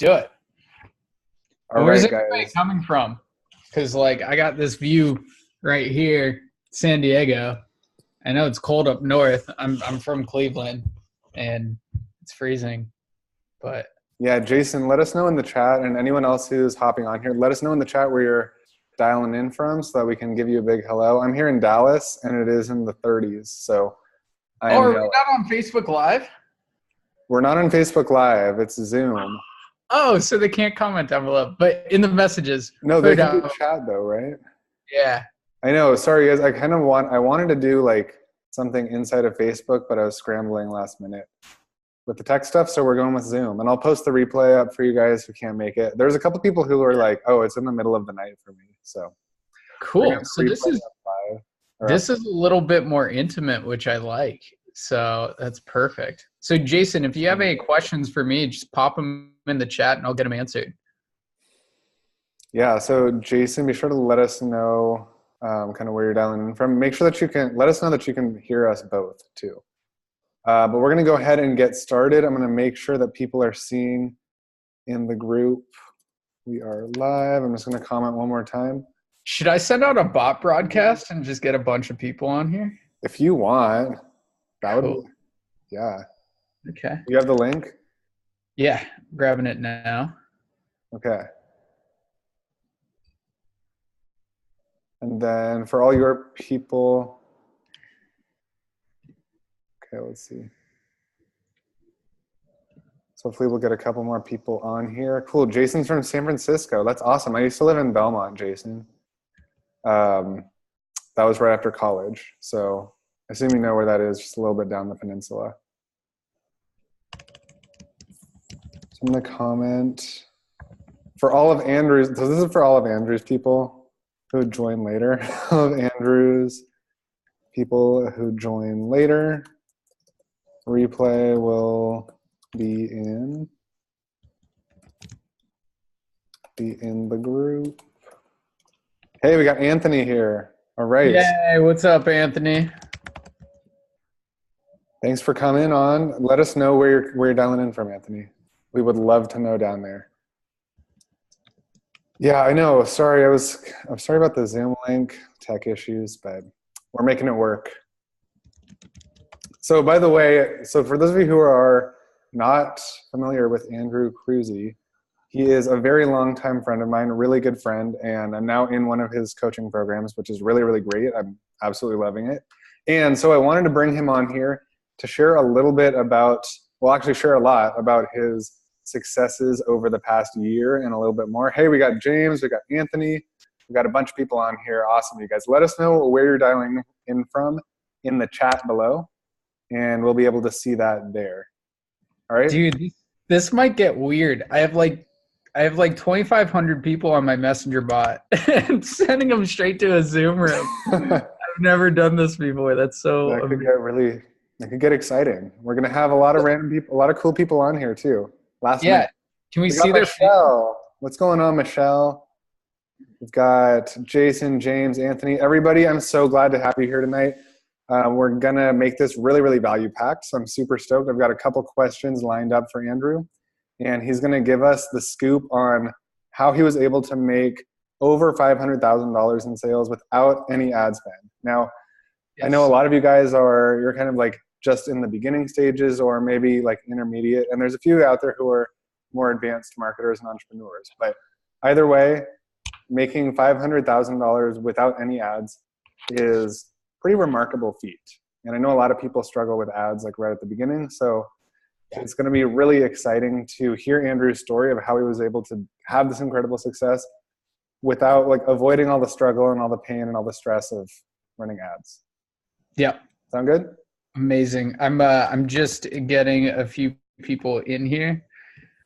do it. All Where's right, everybody guys. coming from? Because like I got this view right here, San Diego. I know it's cold up north. I'm from Cleveland, and it's freezing. But Yeah, Jason, let us know in the chat, and anyone else who's hopping on here, let us know in the chat where you're dialing in from so that we can give you a big hello. I'm here in Dallas, and it is in the 30s, so I am are we jealous. not on Facebook Live? We're not on Facebook Live. It's Zoom. Oh, so they can't comment down below, but in the messages. No, they can do chat though, right? Yeah. I know. Sorry, guys. I wanted to do like something inside of Facebook, but I was scrambling last minute with the tech stuff, so we're going with Zoom. And I'll post the replay up for you guys who can't make it. There's a couple people who are like, "Oh, it's in the middle of the night for me." So cool. So this is a little bit more intimate, which I like. So that's perfect. So Jason, if you have any questions for me, just pop them in the chat and I'll get them answered. Yeah. So Jason, be sure to let us know kind of where you're dialing in from. Make sure that you can let us know that you can hear us both too. But we're going to go ahead and get started. I'm going to make sure that people are seeing in the group. We are live. I'm just going to comment one more time. Should I send out a bot broadcast and just get a bunch of people on here? If you want, that Cool. would be, yeah. Okay. You have the link? Yeah, grabbing it now. Okay. And then for all your people, okay, let's see. So hopefully we'll get a couple more people on here. Cool, Jason's from San Francisco. That's awesome. I used to live in Belmont, Jason. That was right after college. So I assume you know where that is, just a little bit down the peninsula. So I'm gonna comment for all of Andrew's, so this is for all of Andrew's people who join later. All of Andrew's people who join later. Replay will be in the group. Hey, we got Anthony here. All right. Yay, what's up, Anthony? Thanks for coming on. Let us know where you're dialing in from, Anthony. We would love to know down there. Yeah, I know. Sorry, I'm sorry about the Zoom link, tech issues, but we're making it work. So by the way, so for those of you who are not familiar with Andrew Kroeze, he is a very long-time friend of mine, a really good friend, and I'm now in one of his coaching programs, which is really, really great. I'm absolutely loving it. And so I wanted to bring him on here to share a little bit about, well, actually share a lot about his successes over the past year and a little bit more. Hey, we got James, we got Anthony, we got a bunch of people on here. Awesome, you guys. Let us know where you're dialing in from in the chat below, and we'll be able to see that there. All right? Dude, this might get weird. I have like 2,500 people on my messenger bot and sending them straight to a Zoom room. I've never done this before. That's so that could get exciting. We're gonna have a lot of random people, a lot of cool people on here too. Last minute. Can we see their Michelle? What's going on, Michelle? We've got Jason, James, Anthony, everybody. I'm so glad to have you here tonight. We're gonna make this really, really value packed. So I'm super stoked. I've got a couple questions lined up for Andrew, and he's gonna give us the scoop on how he was able to make over $500,000 in sales without any ad spend. Now, yes. I know a lot of you guys you're kind of like just in the beginning stages or maybe like intermediate, and there's a few out there who are more advanced marketers and entrepreneurs. But either way, making $500,000 without any ads is pretty remarkable feat. And I know a lot of people struggle with ads like right at the beginning. So it's going to be really exciting to hear Andrew's story of how he was able to have this incredible success without like avoiding all the struggle and all the pain and all the stress of running ads. Yeah. Sound good? Amazing. I'm just getting a few people in here.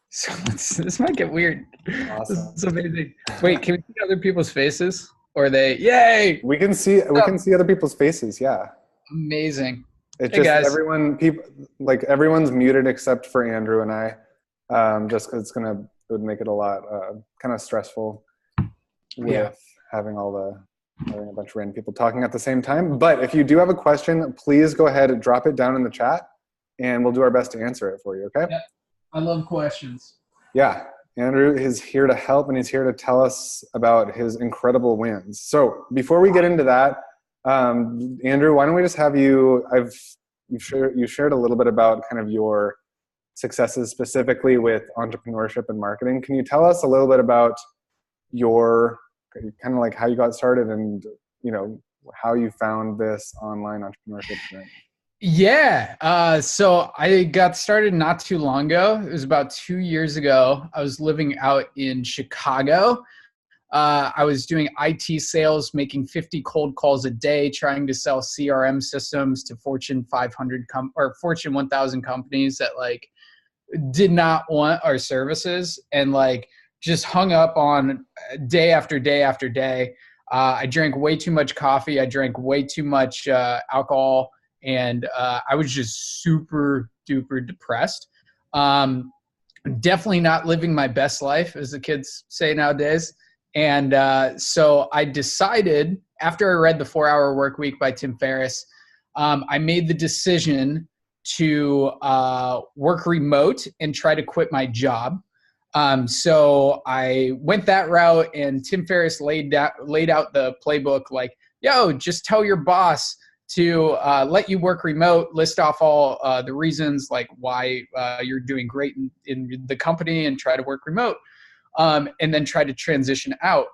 So this might get weird. Awesome. This is amazing. Wait, can we see other people's faces? Or they, yay! We can see other people's faces, yeah. Amazing. It's just guys. Everyone's muted except for Andrew and I, just because it would make it a lot kind of stressful with having a bunch of random people talking at the same time. But if you do have a question, please go ahead and drop it down in the chat, and we'll do our best to answer it for you. Okay? Yeah. I love questions. Yeah. Andrew is here to help, and he's here to tell us about his incredible wins. So before we get into that, Andrew, why don't we just have you, you shared a little bit about kind of your successes specifically with entrepreneurship and marketing. Can you tell us a little bit about your kind of like how you got started and, you know, how you found this online entrepreneurship journey? Yeah. So I got started not too long ago. It was about 2 years ago. I was living out in Chicago. I was doing IT sales, making 50 cold calls a day, trying to sell CRM systems to Fortune 500 or Fortune 1000 companies that like did not want our services, and like just hung up on day after day after day. I drank way too much coffee. I drank way too much alcohol. And I was just super duper depressed. Definitely not living my best life, as the kids say nowadays. And so I decided, after I read The 4-Hour Workweek by Tim Ferriss, I made the decision to work remote and try to quit my job. So I went that route, and Tim Ferriss laid out the playbook like, yo, just tell your boss to let you work remote, list off all the reasons like why you're doing great in the company, and try to work remote, and then try to transition out.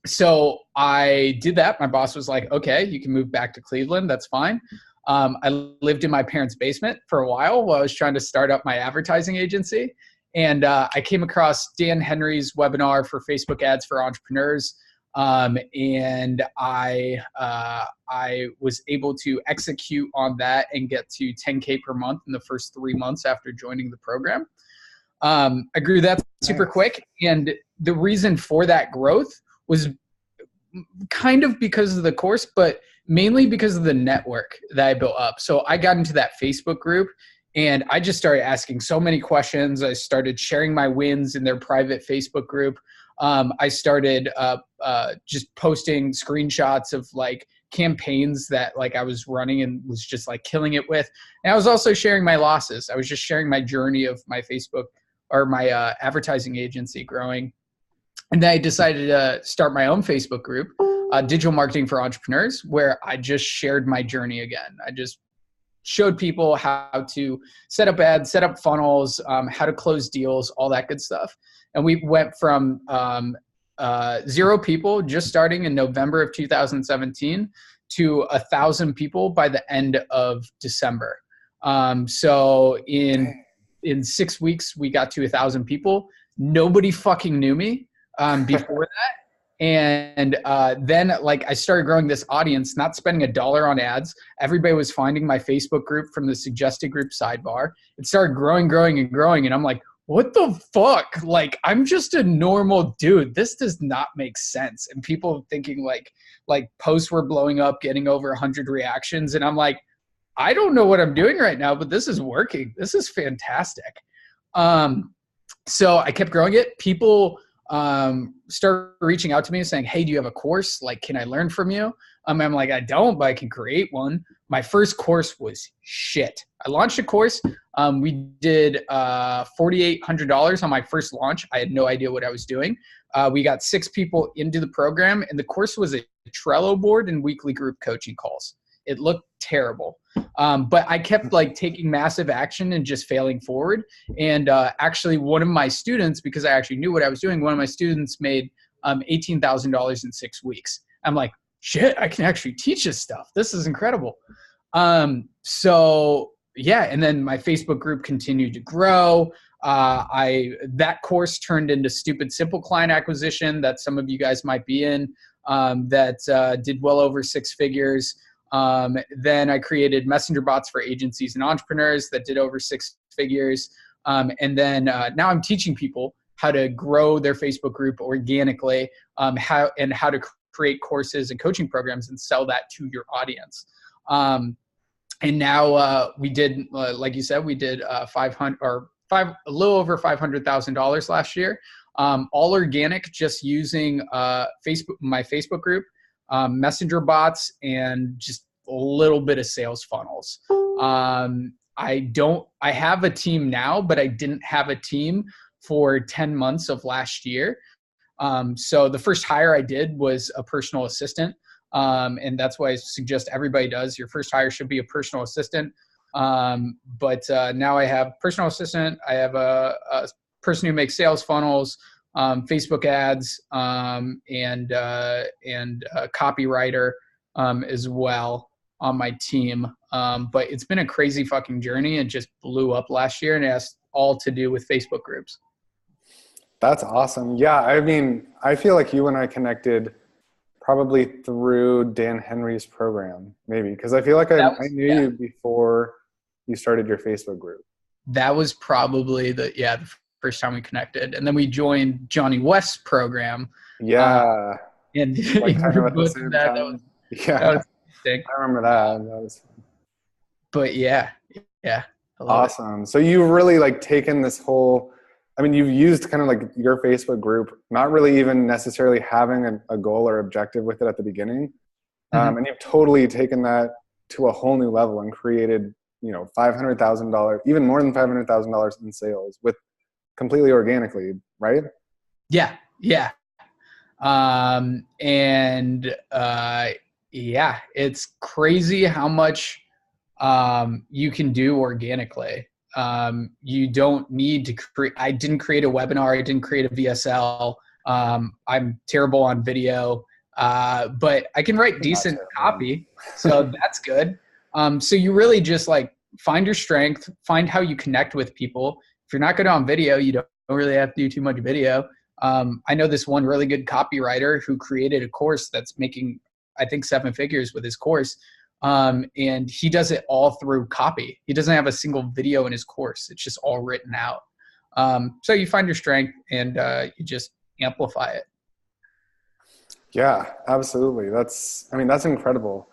So I did that. My boss was like, okay, you can move back to Cleveland. That's fine. I lived in my parents' basement for a while I was trying to start up my advertising agency. And I came across Dan Henry's webinar for Facebook ads for entrepreneurs. And I was able to execute on that and get to 10K per month in the first 3 months after joining the program. I grew that super quick. And the reason for that growth was kind of because of the course, but mainly because of the network that I built up. So I got into that Facebook group, and I just started asking so many questions. I started sharing my wins in their private Facebook group. I started just posting screenshots of like campaigns that like I was running and was just like killing it with. And I was also sharing my losses. I was just sharing my journey of my Facebook or my advertising agency growing. And then I decided to start my own Facebook group, Digital Marketing for Entrepreneurs, where I just shared my journey again. I just showed people how to set up ads, set up funnels, how to close deals, all that good stuff. And we went from 0 people just starting in November of 2017 to 1,000 people by the end of December. So in 6 weeks, we got to 1,000 people. Nobody fucking knew me before that. And then like I started growing this audience, not spending $1 on ads. Everybody was finding my Facebook group from the suggested group sidebar. It started growing. And I'm like, what the fuck? Like, I'm just a normal dude. This does not make sense. And people thinking like posts were blowing up, getting over 100 reactions. And I'm like, I don't know what I'm doing right now, but this is working. This is fantastic. So I kept growing it. People start reaching out to me saying, hey, do you have a course? Like, can I learn from you? I'm like, I don't, but I can create one. My first course was shit. I launched a course. We did $4,800 on my first launch. I had no idea what I was doing. We got 6 people into the program, and the course was a Trello board and weekly group coaching calls. It looked terrible. But I kept like taking massive action and just failing forward. And actually one of my students, because I actually knew what I was doing, one of my students made $18,000 in 6 weeks. I'm like, shit, I can actually teach this stuff. This is incredible. So yeah, and then my Facebook group continued to grow. That course turned into Stupid Simple client acquisition that some of you guys might be in, that did well over 6 figures. Then I created messenger bots for agencies and entrepreneurs that did over 6 figures. And then now I'm teaching people how to grow their Facebook group organically, how to create courses and coaching programs and sell that to your audience. And now we did, like you said, we did a little over $500,000 last year, all organic, just using my Facebook group, messenger bots, and just a little bit of sales funnels. I have a team now, but I didn't have a team for 10 months of last year. So the first hire I did was a personal assistant. And that's why I suggest everybody does. Your first hire should be a personal assistant. But now I have personal assistant. I have a person who makes sales funnels, Facebook ads, and a copywriter as well on my team. But it's been a crazy fucking journey and just blew up last year, and it has all to do with Facebook groups. That's awesome. Yeah, I mean, I feel like you and I connected probably through Dan Henry's program, maybe, because I feel like I knew you before you started your Facebook group. That was probably the first time we connected, and then we joined Johnny West's program. Yeah, and like kind of at the same time. That was interesting. I remember that. That was fun. But yeah, awesome. So you've really like taken this whole. I mean, you've used kind of like your Facebook group, not really even necessarily having a goal or objective with it at the beginning. And you've totally taken that to a whole new level and created, $500,000, even more than $500,000 in sales with completely organically, right? Yeah. It's crazy how much you can do organically. You don't need to create. I didn't create a webinar. I didn't create a VSL. I'm terrible on video, but I can write decent copy. So that's good. So you really just like find your strength, find how you connect with people. If you're not good on video, you don't really have to do too much video. I know this one really good copywriter who created a course that's making, I think, 7 figures with his course. And he does it all through copy. He doesn't have a single video in his course. It's just all written out. So you find your strength and you just amplify it. Yeah, absolutely. That's incredible.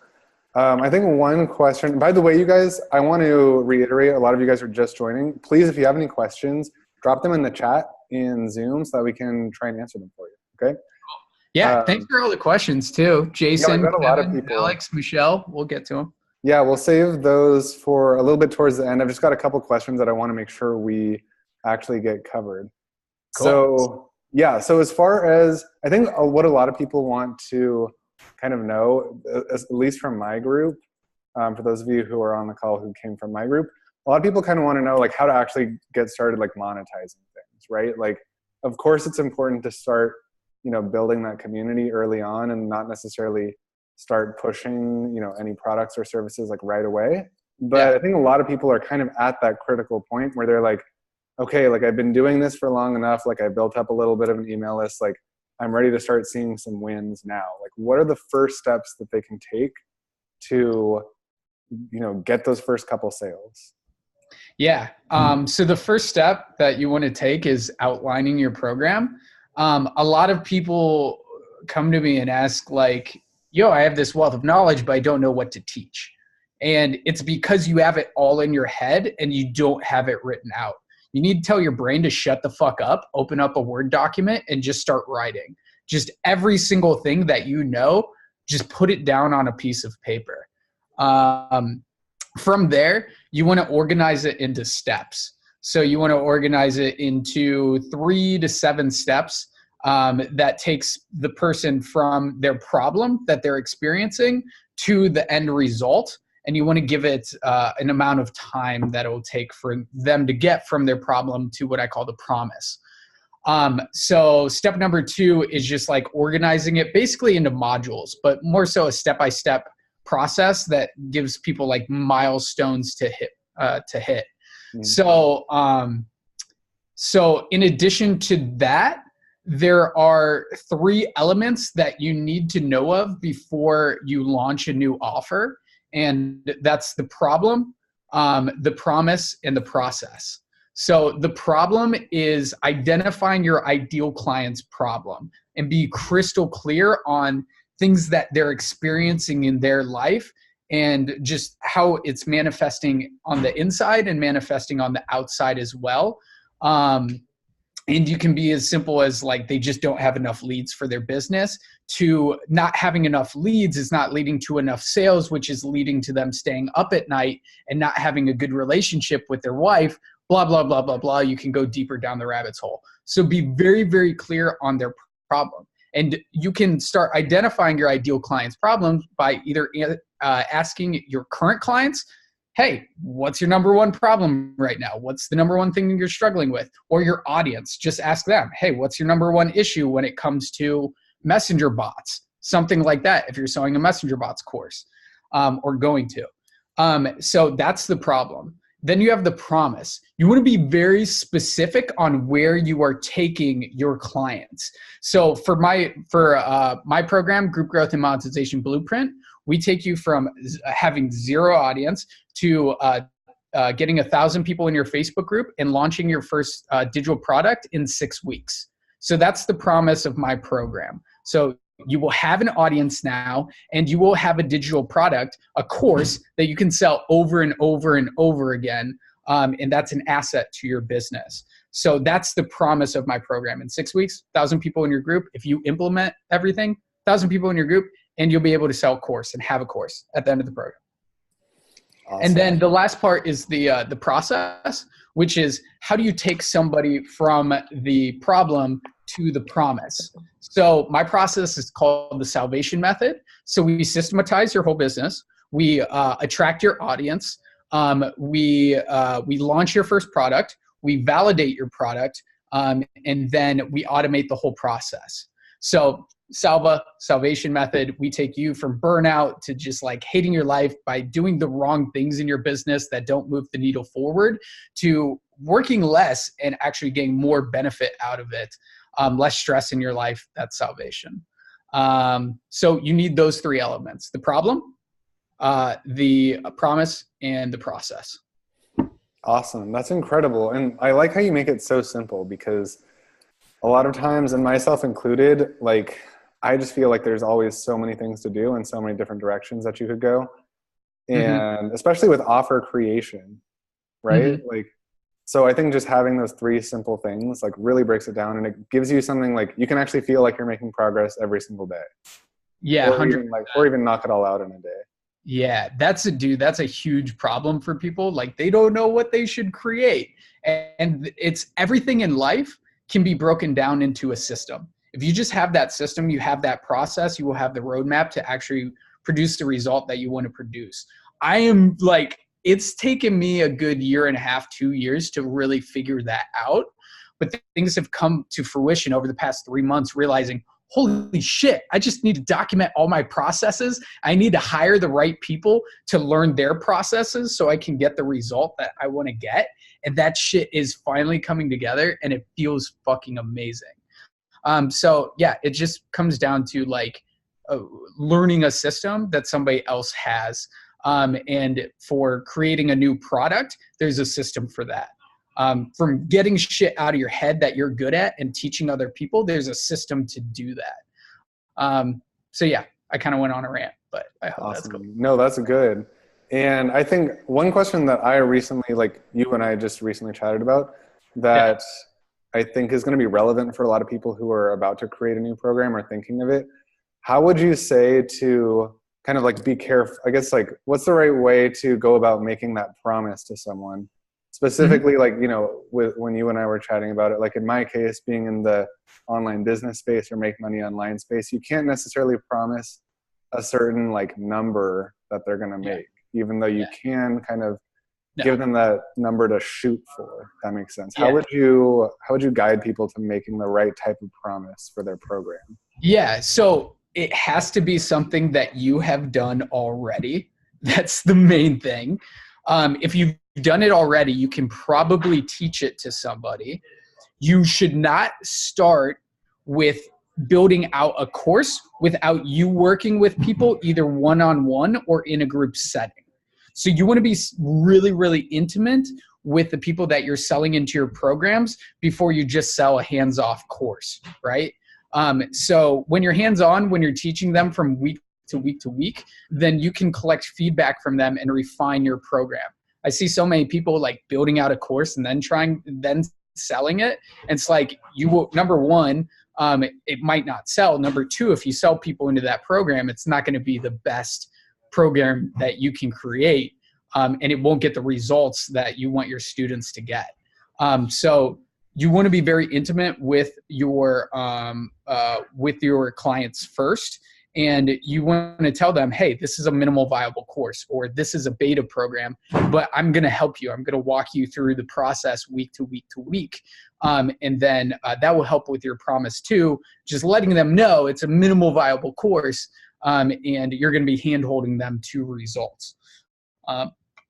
I think one question, by the way, you guys, I want to reiterate, a lot of you guys are just joining. Please, if you have any questions, drop them in the chat in Zoom so that we can try and answer them for you. Okay. Yeah, thanks for all the questions too. Jason, got a lot of people. Alex, Michelle, we'll get to them. Yeah, we'll save those for a little bit towards the end. I've just got a couple questions that I want to make sure we actually get covered. Cool. So as far as, I think what a lot of people want to kind of know, at least from my group, for those of you who are on the call who came from my group, a lot of people kind of want to know like how to actually get started like monetizing things, right? Like, of course it's important to start building that community early on and not necessarily start pushing, any products or services like right away. But I think a lot of people are kind of at that critical point where they're like, okay, like I've been doing this for long enough. Like I built up a little bit of an email list. Like I'm ready to start seeing some wins now. Like what are the first steps that they can take to, get those first couple sales? Yeah. So the first step that you want to take is outlining your program. A lot of people come to me and ask like, yo, I have this wealth of knowledge, but I don't know what to teach. And it's because you have it all in your head and you don't have it written out. You need to tell your brain to shut the fuck up, open up a Word document and just start writing. Just every single thing that just put it down on a piece of paper. From there, you want to organize it into steps. So you want to organize it into 3 to 7 steps that takes the person from their problem that they're experiencing to the end result. And you want to give it an amount of time that it will take for them to get from their problem to what I call the promise. So step number 2 is just like organizing it basically into modules, but more so a step-by-step process that gives people like milestones to hit. So in addition to that, there are 3 elements that you need to know of before you launch a new offer. And that's the problem, the promise, and the process. So the problem is identifying your ideal client's problem and be crystal clear on things that they're experiencing in their life and just how it's manifesting on the inside and manifesting on the outside as well. And you can be as simple as like they just don't have enough leads for their business, to not having enough leads is not leading to enough sales, which is leading to them staying up at night and not having a good relationship with their wife, blah, blah, blah, blah, blah. You can go deeper down the rabbit's hole. So be very, very clear on their problem. And you can start identifying your ideal client's problems by either asking your current clients, hey, what's your number one problem right now? What's the number one thing you're struggling with? Or your audience, just ask them, hey, what's your number one issue when it comes to messenger bots? Something like that if you're selling a messenger bots course or going to. So that's the problem. Then you have the promise. You want to be very specific on where you are taking your clients. So for my program, Group Growth and Monetization Blueprint, we take you from having zero audience to getting 1,000 people in your Facebook group and launching your first digital product in 6 weeks. So that's the promise of my program. So you will have an audience now, and you will have a digital product, a course that you can sell over and over and over again. And that's an asset to your business. So that's the promise of my program. In 6 weeks, 1,000 people in your group. If you implement everything, 1,000 people in your group, and you'll be able to sell a course and have a course at the end of the program. Awesome. And then the last part is the process, which is how do you take somebody from the problem to the promise? So my process is called the salvation method. So we systematize your whole business. We attract your audience. We launch your first product. We validate your product. And then we automate the whole process. So salvation method, we take you from burnout to just like hating your life by doing the wrong things in your business that don't move the needle forward, to working less and actually getting more benefit out of it. Less stress in your life, that's salvation. So you need those three elements: the problem, the promise, and the process. Awesome. That's incredible. And I like how you make it so simple, because a lot of times, and myself included, like I just feel like there's always so many things to do and so many different directions that you could go. And especially with offer creation, right? Like, so I think just having those three simple things like really breaks it down, and it gives you something like you can actually feel like you're making progress every single day. Yeah. Or even knock it all out in a day. Yeah. That's a huge problem for people. Like they don't know what they should create. And it's everything in life can be broken down into a system. If you just have that system, you have that process, you will have the roadmap to actually produce the result that you want to produce. I am like, it's taken me a good 1.5, 2 years to really figure that out. But things have come to fruition over the past 3 months, realizing, holy shit, I just need to document all my processes. I need to hire the right people to learn their processes so I can get the result that I want to get. And that shit is finally coming together, and it feels fucking amazing. So yeah, it just comes down to like learning a system that somebody else has. And for creating a new product, there's a system for that. From getting shit out of your head that you're good at and teaching other people, there's a system to do that. So yeah, I kind of went on a rant, but I hope that's cool. No, that's good. And I think one question that I recently, like you and I just recently chatted about, that I think is going to be relevant for a lot of people who are about to create a new program or thinking of it. How would you say to kind of like be careful, I guess, like what's the right way to go about making that promise to someone? Specifically, like, you know, when you and I were chatting about it, like in my case, being in the online business space or make money online space, you can't necessarily promise a certain like number that they're going to make, even though you can kind of give them that number to shoot for. If that makes sense. How would you guide people to making the right type of promise for their program? Yeah. So it has to be something that you have done already. That's the main thing. If you've done it already, you can probably teach it to somebody. You should not start with building out a course without you working with people either one-on-one or in a group setting. So you want to be really, really intimate with the people that you're selling into your programs before you just sell a hands-off course, right? So when you're hands-on, when you're teaching them from week to week to week, then you can collect feedback from them and refine your program. I see so many people like building out a course and then selling it. And it's like, you will, number one, it might not sell. Number two, if you sell people into that program, it's not going to be the best program that you can create. And it won't get the results that you want your students to get. So you want to be very intimate with your clients first. And you want to tell them, hey, this is a minimal viable course, or this is a beta program, but I'm going to help you. I'm going to walk you through the process week to week to week. And then that will help with your promise too, just letting them know it's a minimal viable course, and you're going to be hand-holding them to results.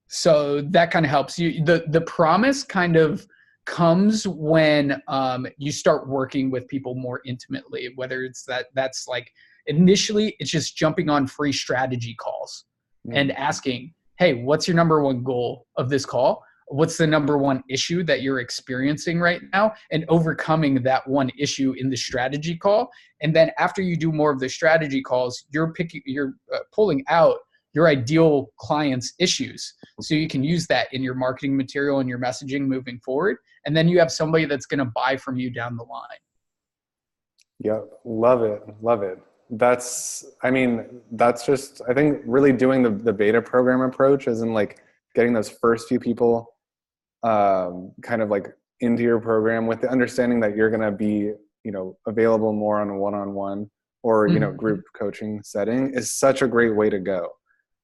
So that kind of helps you. The promise kind of comes when you start working with people more intimately, whether it's that's like, initially, it's just jumping on free strategy calls and asking, hey, what's your number one goal of this call? What's the number one issue that you're experiencing right now? And overcoming that one issue in the strategy call. And then after you do more of the strategy calls, you're pulling out your ideal client's issues. So you can use that in your marketing material and your messaging moving forward. And then you have somebody that's going to buy from you down the line. Yeah, love it. Love it. That's just, I think really doing the beta program approach is in like getting those first few people kind of like into your program with the understanding that you're going to be, available more on a one-on-one or, group coaching setting is such a great way to go.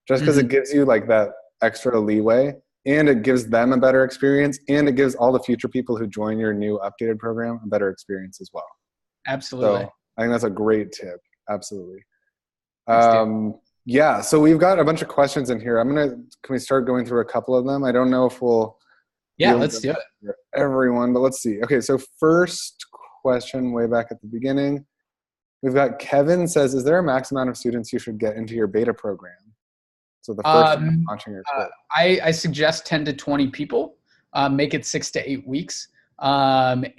Just because it gives you like that extra leeway, and it gives them a better experience, and it gives all the future people who join your new updated program a better experience as well. Absolutely. So I think that's a great tip. Absolutely. Yeah. So we've got a bunch of questions in here. Can we start going through a couple of them? I don't know if we'll. Yeah, let's do it. Everyone, but let's see. Okay. So first question way back at the beginning, we've got Kevin says, is there a max amount of students you should get into your beta program? So the first time launching your course. I suggest 10 to 20 people, make it 6 to 8 weeks. And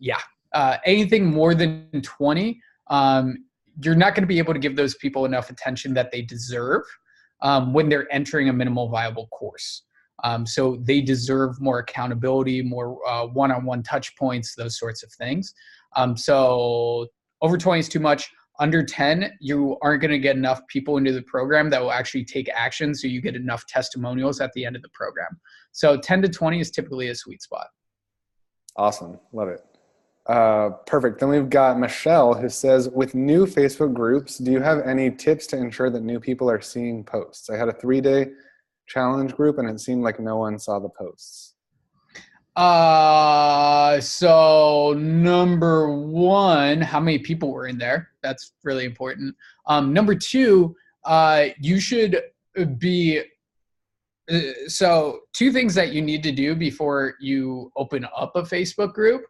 yeah, anything more than 20, you're not going to be able to give those people enough attention that they deserve when they're entering a minimal viable course. So they deserve more accountability, more one-on-one touch points, those sorts of things. So over 20 is too much. Under 10, you aren't going to get enough people into the program that will actually take action, so you get enough testimonials at the end of the program. So 10 to 20 is typically a sweet spot. Awesome. Love it. Perfect. Then we've got Michelle who says, with new Facebook groups, do you have any tips to ensure that new people are seeing posts? I had a 3-day challenge group and it seemed like no one saw the posts. So number one, how many people were in there? That's really important. Number two, you should be, so two things that you need to do before you open up a Facebook group.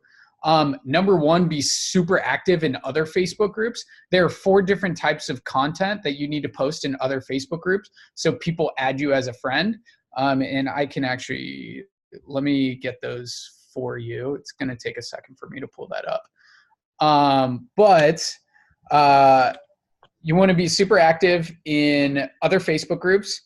Number one, be super active in other Facebook groups. There are 4 different types of content that you need to post in other Facebook groups, so people add you as a friend. And I can actually, let me get those for you. It's going to take a second for me to pull that up. But you want to be super active in other Facebook groups.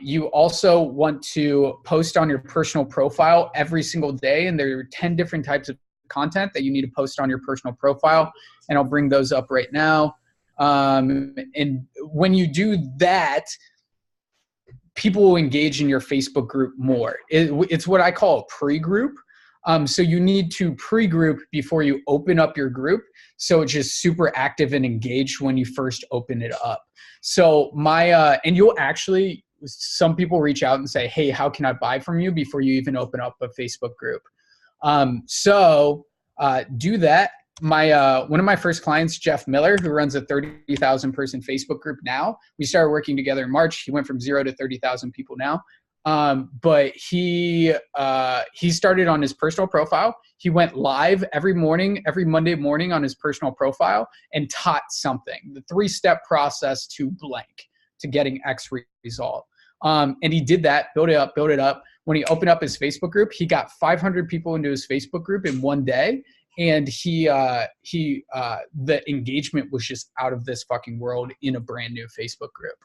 You also want to post on your personal profile every single day, and there are 10 different types of content that you need to post on your personal profile, and I'll bring those up right now. And when you do that, people will engage in your Facebook group more. It's what I call a pre-group. So you need to pre-group before you open up your group, so it's just super active and engaged when you first open it up. So and you'll actually, some people reach out and say, hey, how can I buy from you, before you even open up a Facebook group. So do that. One of my first clients, Jeff Miller, who runs a 30,000 person Facebook group now, we started working together in March. He went from 0 to 30,000 people now. But he started on his personal profile. He went live every Monday morning on his personal profile and taught something, the 3-step process to blank, to getting X result. And he did that, build it up. When he opened up his Facebook group, he got 500 people into his Facebook group in one day. And the engagement was just out of this fucking world in a brand new Facebook group.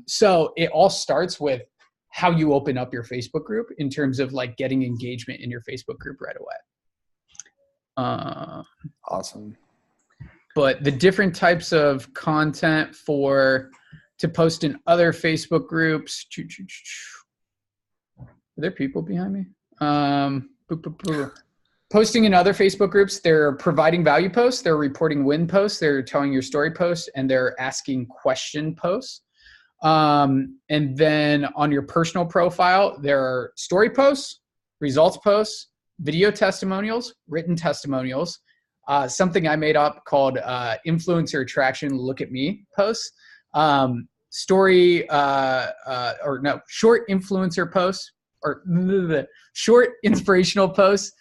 So it all starts with how you open up your Facebook group in terms of like getting engagement in your Facebook group right away. Awesome. But the different types of content to post in other Facebook groups. Are there people behind me? Posting in other Facebook groups, they're providing value posts, they're reporting win posts, they're telling your story posts, and they're asking question posts. And then on your personal profile, there are story posts, results posts, video testimonials, written testimonials, something I made up called influencer attraction look at me posts, short influencer posts, or short inspirational posts,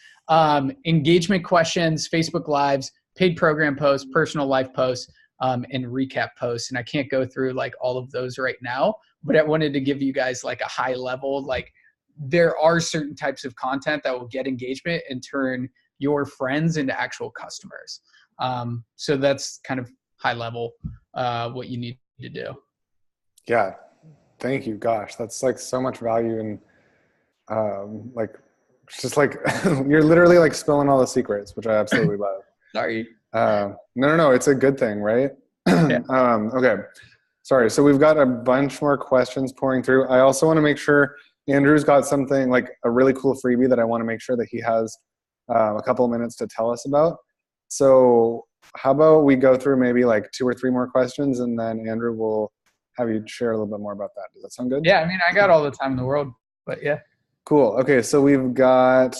engagement questions, Facebook Lives, paid program posts, personal life posts, and recap posts. And I can't go through like all of those right now, but I wanted to give you guys like a high level, like there are certain types of content that will get engagement and turn your friends into actual customers. So that's kind of high level what you need to do. Yeah. Thank you. Gosh, that's like so much value. And like, it's just like, you're literally like spilling all the secrets, which I absolutely love. Sorry. No. It's a good thing, right? Yeah. Okay. Sorry. So we've got a bunch more questions pouring through. I also want to make sure Andrew's got something like a really cool freebie that I want to make sure that he has a couple of minutes to tell us about. So how about we go through maybe like 2 or 3 more questions, and then Andrew will have you share a little bit more about that. Does that sound good? Yeah. I mean, I got all the time in the world, but yeah. Cool. Okay. So we've got,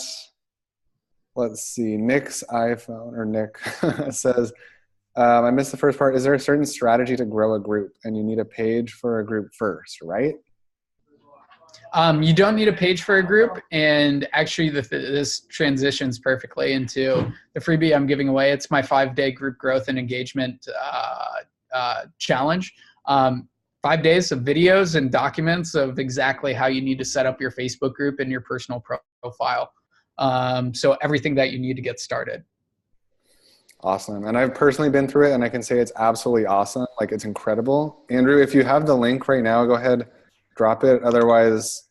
let's see, Nick's iPhone, or Nick says, I missed the first part. Is there a certain strategy to grow a group, and you need a page for a group first, right? You don't need a page for a group, and actually this transitions perfectly into the freebie I'm giving away. It's my 5-day group growth and engagement challenge. 5 days of videos and documents of exactly how you need to set up your Facebook group and your personal profile. So everything that you need to get started. Awesome. And I've personally been through it, and I can say it's absolutely awesome. Like, it's incredible. Andrew, if you have the link right now, go ahead, drop it. Otherwise,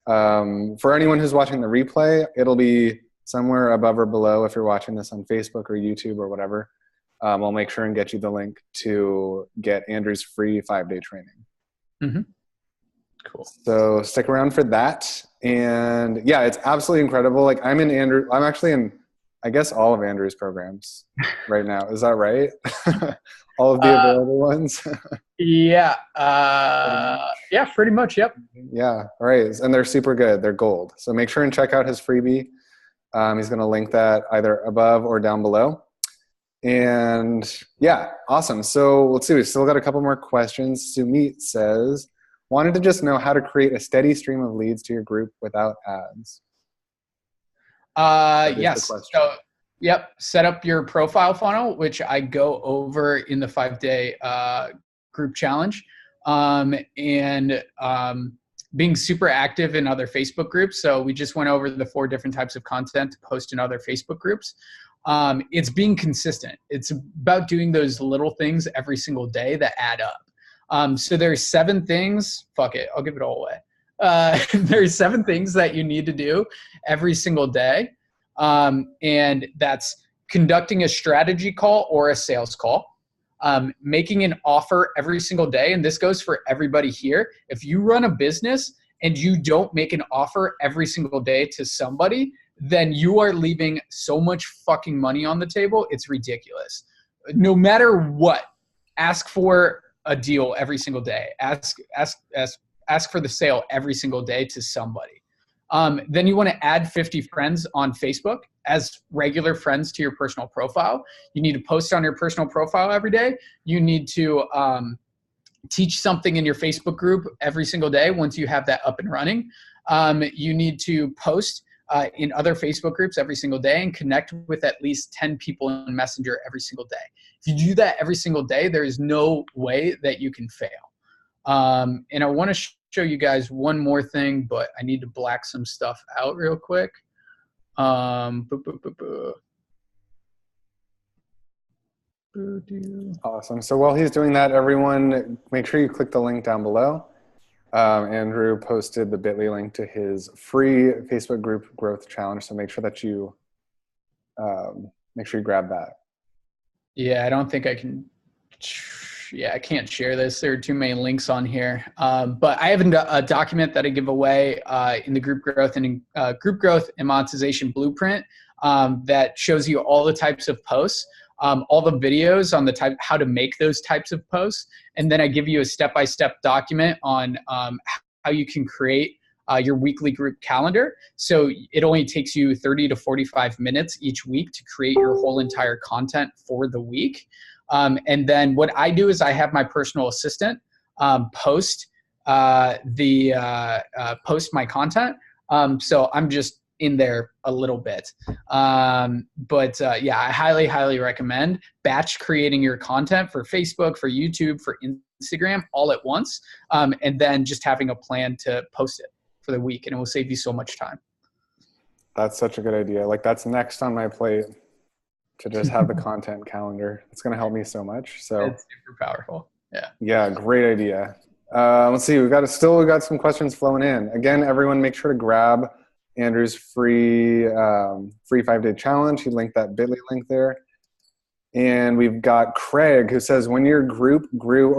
for anyone who's watching the replay, it'll be somewhere above or below if you're watching this on Facebook or YouTube or whatever. I'll make sure and get you the link to get Andrew's free 5-day training. Mm-hmm. Cool. So stick around for that. And yeah, it's absolutely incredible. Like, I'm actually in, I guess, all of Andrew's programs right now. Is that right? All of the available ones? Yeah. Yeah, pretty much. Yep. Yeah. All right. And they're super good. They're gold. So make sure and check out his freebie. He's going to link that either above or down below. And yeah, awesome. So let's see. We've still got a couple more questions. Sumit says, wanted to just know how to create a steady stream of leads to your group without ads. Yes. So, yep. Set up your profile funnel, which I go over in the 5-day group challenge, and being super active in other Facebook groups. So we just went over the 4 different types of content to post in other Facebook groups. It's being consistent. It's about doing those little things every single day that add up. So there's 7 things. Fuck it. I'll give it all away. There's 7 things that you need to do every single day. And that's conducting a strategy call or a sales call, making an offer every single day. And this goes for everybody here. If you run a business and you don't make an offer every single day to somebody, then you are leaving so much fucking money on the table. It's ridiculous. No matter what, ask for a deal every single day. Ask for the sale every single day to somebody. Then you want to add 50 friends on Facebook as regular friends to your personal profile. You need to post on your personal profile every day. You need to teach something in your Facebook group every single day once you have that up and running. You need to post in other Facebook groups every single day and connect with at least 10 people in Messenger every single day. If you do that every single day, there is no way that you can fail. And I want to show you guys one more thing, but I need to black some stuff out real quick. Awesome. So while he's doing that, everyone, make sure you click the link down below. Andrew posted the bit.ly link to his free Facebook group growth challenge. So make sure that you grab that. Yeah, I don't think I can. yeah, I can't share this. There are too many links on here. But I have a document that I give away in the group growth and monetization blueprint that shows you all the types of posts, all the videos on how to make those types of posts. And then I give you a step-by-step document on how you can create your weekly group calendar. So it only takes you 30 to 45 minutes each week to create your whole entire content for the week. And then what I do is I have my personal assistant post my content. So I'm just in there a little bit. Yeah, I highly recommend batch creating your content for Facebook, for YouTube, for Instagram all at once. And then just having a plan to post it for the week, and it will save you so much time. That's such a good idea. Like, that's next on my plate, to just have the content calendar. It's going to help me so much. So it's super powerful. Yeah. Yeah. Great idea. Let's see. We got some questions flowing in. Again, everyone make sure to grab Andrew's free 5-day challenge. He linked that bit.ly link there. And we've got Craig, who says, when your group grew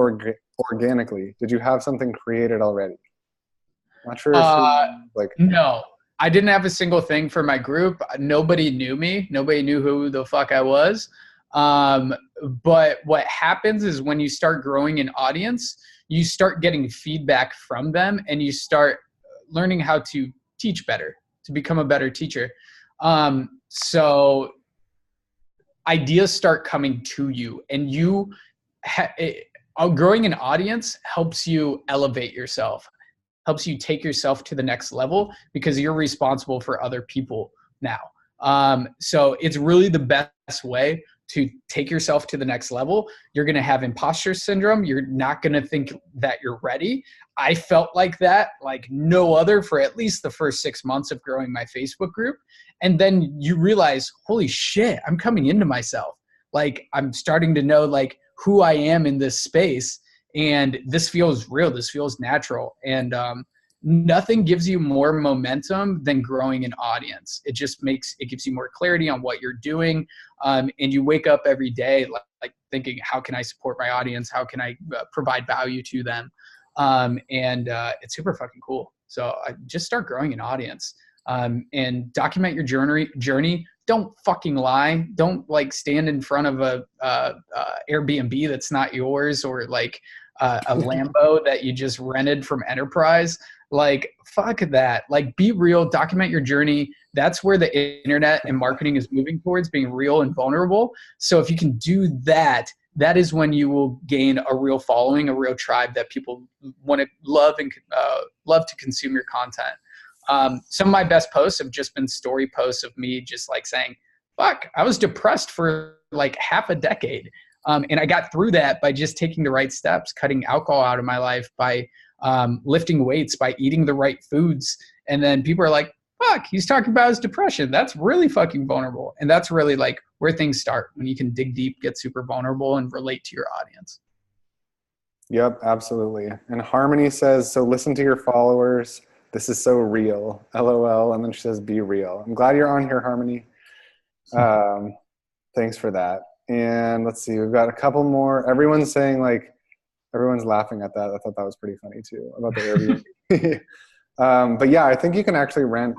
organically, did you have something created already? Not sure if no, I didn't have a single thing for my group. Nobody knew me. Nobody knew who the fuck I was. But what happens is when you start growing an audience, you start getting feedback from them, and you start learning how to teach better, to become a better teacher. So ideas start coming to you, and growing an audience helps you elevate yourself, helps you take yourself to the next level, because you're responsible for other people now. So it's really the best way to take yourself to the next level. You're going to have imposter syndrome. You're not going to think that you're ready. I felt like that, like no other, for at least the first 6 months of growing my Facebook group. And then you realize, holy shit, I'm coming into myself. Like, I'm starting to know like who I am in this space. And this feels real. This feels natural. And nothing gives you more momentum than growing an audience. It gives you more clarity on what you're doing. And you wake up every day like thinking, how can I support my audience? How can I provide value to them? It's super fucking cool. So I just start growing an audience and document your journey. Don't fucking lie. Don't like stand in front of a Airbnb that's not yours, or like a Lambo that you just rented from Enterprise. Like, fuck that. Like, be real, document your journey. That's where the internet and marketing is moving towards, being real and vulnerable. So if you can do that, that is when you will gain a real following, a real tribe that people want to love to consume your content. Some of my best posts have just been story posts of me just like saying, fuck, I was depressed for like half a decade. And I got through that by just taking the right steps, cutting alcohol out of my life, by lifting weights, by eating the right foods. And then people are like, fuck, he's talking about his depression. That's really fucking vulnerable. And that's really like where things start, when you can dig deep, get super vulnerable, and relate to your audience. Yep, absolutely. And Harmony says, so listen to your followers. This is so real. LOL. And then she says, be real. I'm glad you're on here, Harmony. Thanks for that. And let's see, we've got a couple more. Everyone's saying like, everyone's laughing at that. I thought that was pretty funny too, about the Airbnb. But yeah, I think you can actually rent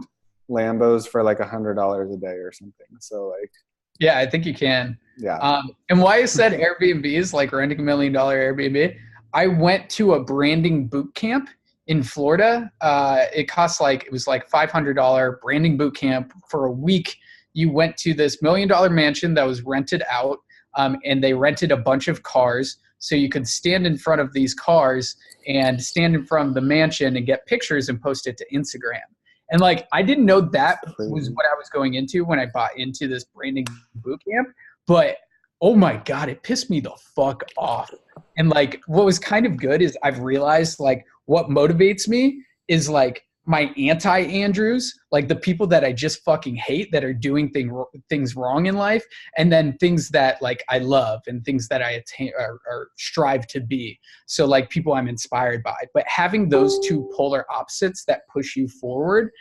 Lambos for like $100 a day or something. So like, yeah, I think you can. Yeah. And why I said Airbnb is like renting $1 million Airbnb. I went to a branding boot camp in Florida. It was like $500 branding boot camp for a week. You went to this $1 million mansion that was rented out, and they rented a bunch of cars. So you could stand in front of these cars and stand in front of the mansion and get pictures and post it to Instagram. And like, I didn't know that was what I was going into when I bought into this branding boot camp, but oh my God, it pissed me the fuck off. And like, what was kind of good is I've realized like what motivates me is like my anti-Andrews, like the people that I just fucking hate that are doing things wrong in life, and then things that like I love and things that I attain or strive to be. So like people I'm inspired by. But having those two polar opposites that push you forward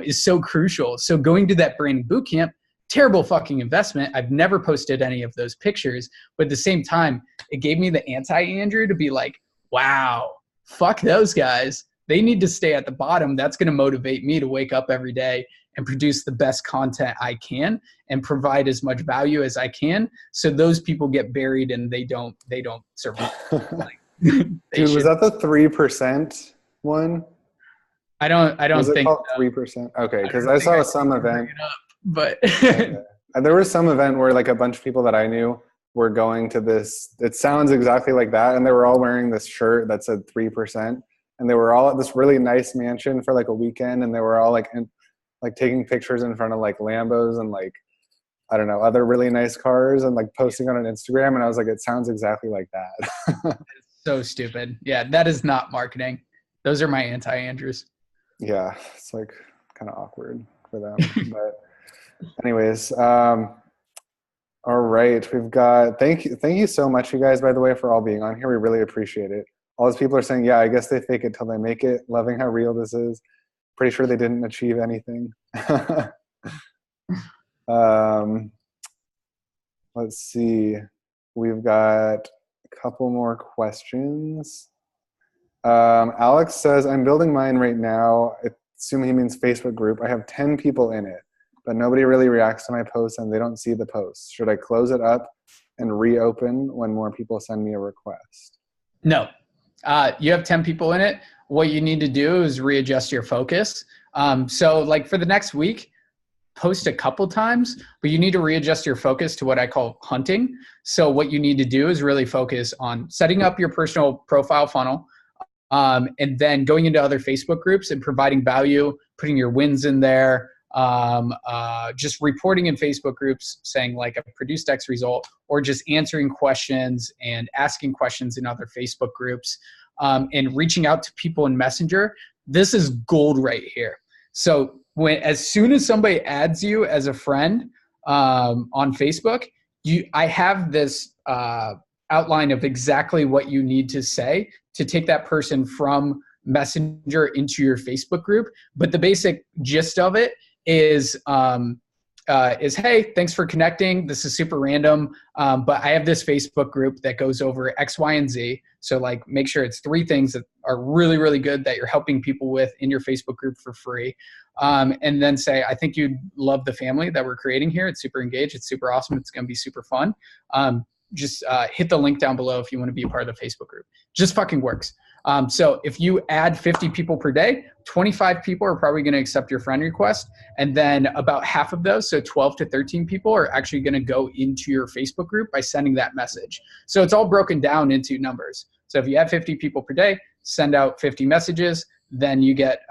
is so crucial. So going to that branding boot camp terrible fucking investment. I've never posted any of those pictures, but at the same time, it gave me the anti-Andrew to be like, wow, fuck those guys. They need to stay at the bottom. That's going to motivate me to wake up every day and produce the best content I can and provide as much value as I can. So those people get buried and they don't survive. Dude, was that the 3% one? I don't was it think called 3%? Okay, because I saw some event. But okay. And there was some event where like a bunch of people that I knew were going to this. It sounds exactly like that, and they were all wearing this shirt that said 3%, and they were all at this really nice mansion for like a weekend, and they were all like taking pictures in front of like Lambos and like, I don't know, other really nice cars and like posting on an Instagram. And I was like, it sounds exactly like that. So stupid. Yeah, that is not marketing. Those are my anti-Andrews. Yeah, it's like kind of awkward for them. But anyways, all right, we've got, thank you so much, you guys, by the way, for all being on here. We really appreciate it. All those people are saying, yeah, I guess they fake it till they make it. Loving how real this is. Pretty sure they didn't achieve anything. Let's see. We've got a couple more questions. Alex says, I'm building mine right now. Assuming he means Facebook group. I have 10 people in it, but nobody really reacts to my posts and they don't see the posts. Should I close it up and reopen when more people send me a request? No. You have 10 people in it. What you need to do is readjust your focus. So like for the next week, post a couple times, but you need to readjust your focus to what I call hunting. So what you need to do is really focus on setting up your personal profile funnel, and then going into other Facebook groups and providing value, putting your wins in there, just reporting in Facebook groups saying like, I've produced X result, or just answering questions and asking questions in other Facebook groups, and reaching out to people in Messenger. This is gold right here. So as soon as somebody adds you as a friend on Facebook, I have this outline of exactly what you need to say to take that person from Messenger into your Facebook group. But the basic gist of it is, hey, thanks for connecting. This is super random, but I have this Facebook group that goes over X, Y, and Z. So like make sure it's 3 things that are really, really good that you're helping people with in your Facebook group for free. And then say, I think you'd love the family that we're creating here. It's super engaged. It's super awesome. It's going to be super fun. Just hit the link down below if you want to be a part of the Facebook group. Just fucking works. So if you add 50 people per day, 25 people are probably going to accept your friend request. And then about half of those, so 12 to 13 people, are actually going to go into your Facebook group by sending that message. So it's all broken down into numbers. So if you have 50 people per day, send out 50 messages, then you get,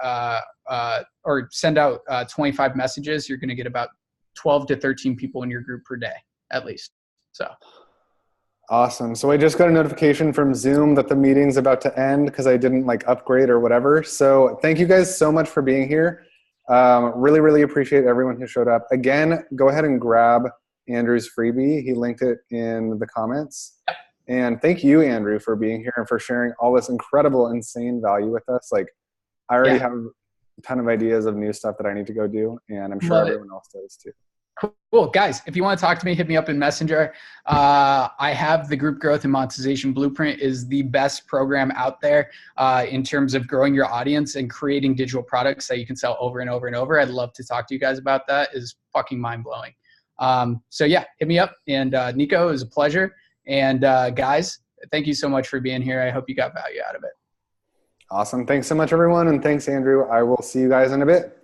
or send out 25 messages, you're going to get about 12 to 13 people in your group per day, at least. So. Awesome. So I just got a notification from Zoom that the meeting's about to end because I didn't like upgrade or whatever. So thank you guys so much for being here. Really, really appreciate everyone who showed up. Again, go ahead and grab Andrew's freebie. He linked it in the comments. And thank you, Andrew, for being here and for sharing all this incredible, insane value with us. Like, I already have a ton of ideas of new stuff that I need to go do, and I'm sure everyone else does too. Cool. Guys, if you want to talk to me, hit me up in Messenger. I have the Group Growth and Monetization Blueprint. Is the best program out there in terms of growing your audience and creating digital products that you can sell over and over and over. I'd love to talk to you guys about that. It is fucking mind-blowing. So yeah, hit me up. And Nico, it was a pleasure. And guys, thank you so much for being here. I hope you got value out of it. Awesome. Thanks so much, everyone. And thanks, Andrew. I will see you guys in a bit.